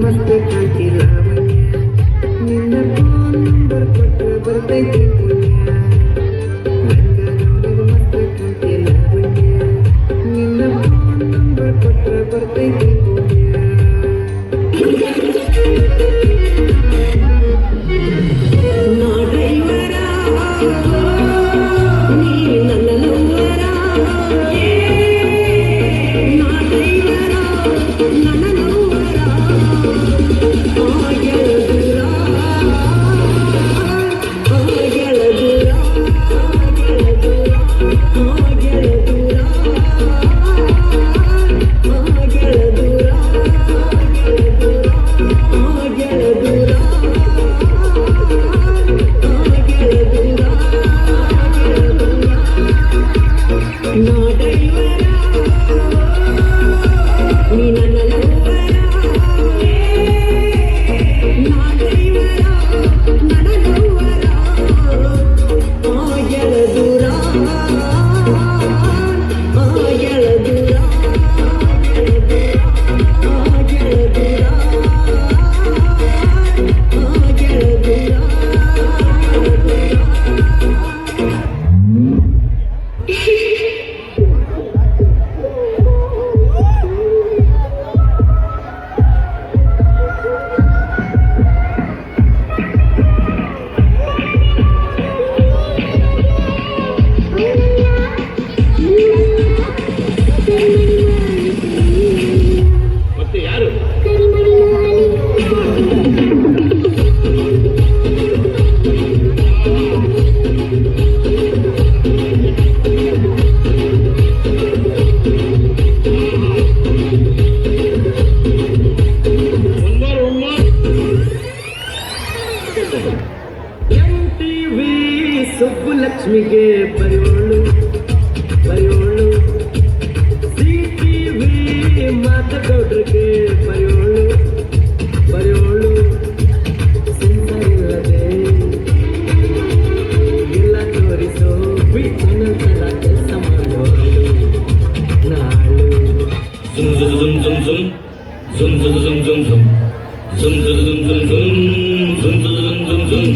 ಮಸ್ತ್ ಕಾಂತಿ ಲಾವಣ್ಯ ನಿನ್ನ ಫೋನ್ ನಂಬರ್ ಕೊಟ್ರೆ ಬರ್ತೈತಿ ಪುಣ್ಯ ನಂಗ ನೋಡಲು ಮಸ್ತ್ ಕಾಂತಿ ಲಾವಣ್ಯ ನಿನ್ನ ಫೋನ್ ನಂಬರ್ ಕೊಟ್ರೆ ಬರ್ತೈತಿ ಪುಣ್ಯ ಸುಬ್ಬುಲಕ್ಷ್ಮಿಗೆ ಬರೆಯೋಳು ಬರೆಯೋಳು ಸಿಟಿವಿ ಮಾತಗೌಡ್ರಿಗೆ ಬರೆಯೋಳು ಬರೆಯೋಳು ಸಂಸಾರಿಲ್ಲದೆ ಎಲ್ಲ ತೋರಿಸೋ ಬಿಚ್ಚನಂತರ ಕೆಲಸ ಮಾಡೋಳು ನಾಳು zum zum zum zum zum zum zum zum zum zum zum zum zum zum zum zum zum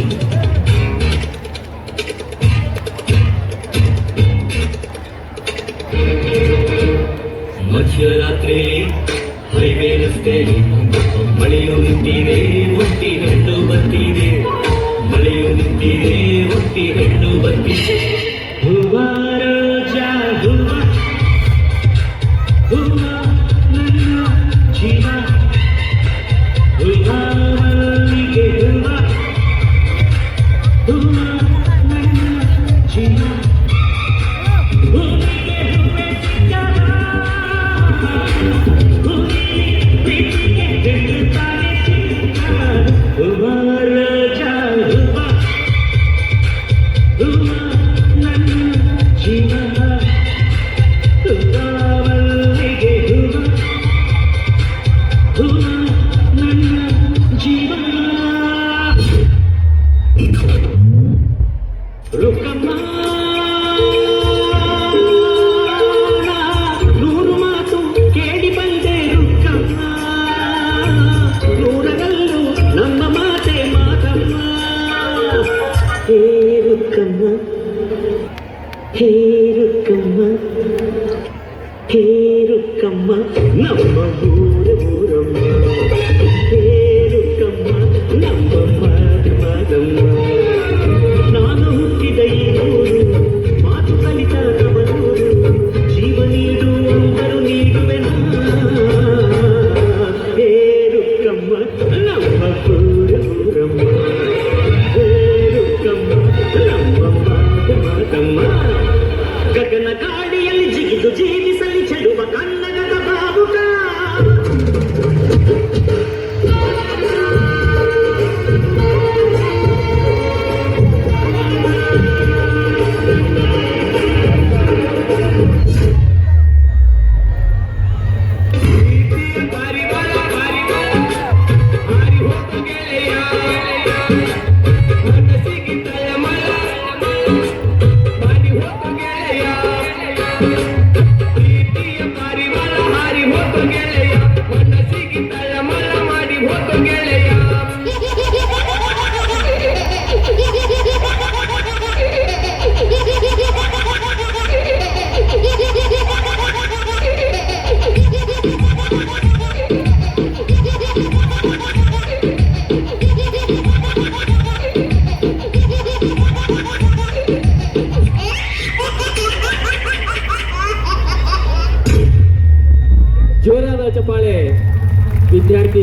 ಮಧ್ಯರಾತ್ರಿ ಹೈವೇ ರಸ್ತೆ ಮಳೆಯು ನಿಂತಿದೆ ಒಟ್ಟಿ ಹೆಣ್ಣು ಬರ್ತಿದೆ ಮಳೆಯು ನಿಂತಿದೆ ಒಟ್ಟಿ ಹೆಣ್ಣು ಬರ್ತಿದೆ ಹೂವಾರ ಜಾದು ಹೂವ ನನ್ನ ಜೀವ ಹೂವಿಗೆ ಹೂವ ಹೂವ ನನ್ನ ಜೀವ ನೂರು ಮಾತು ಕೇಳಿ ಬಂದೆ ರುಕ್ಕಮ್ಮ ನೂರಗಲ್ಲು ನಮ್ಮ ಮಾತೆ ಮಾತಮ್ಮ ಹೇ ರುಕ್ಕಮ್ಮ ಹೇ ರುಕ್ಕಮ್ಮ ಹೇ ರುಕ್ಕಮ್ಮ ನಮ್ಮ ಊರಮ್ಮ ಹೇ ರುಕ್ಕಮ್ಮ ನಮ್ಮ ಮಾತಮ್ಮ ನಾನು ಹುಟ್ಟಿದ ಈ ಊರು ಮಾತು ಕಲಿತ ತವರೂರು ಜೀವ ನೀಡು ಅಂದರು ನೀಡುವೆನ ಹೇ ರುಕ್ಕಮ್ಮ ನಮ್ಮ ಊರಮ್ಮ ಹೇ ರುಕ್ಕಮ್ಮ ನಮ್ಮ ಮಾತಮ್ಮ ಗಗನ ಗಾಡಿಯಲ್ಲಿ ಜಿಗಿದು ಜೀವಿಸಲಿ ಚೆಡುವ ಕನ್ನಡದ ಬಾವುಟ ಪ್ರೀತಿಯ ಪರಿವಾರ ಹಾರಿ ಹೋದ ಗೆಳೆಯ ಮನಸ್ಸಿಗಿಂತ ಜೋರಾದ ಚಪ್ಪಾಳೆ ವಿದ್ಯಾರ್ಥಿ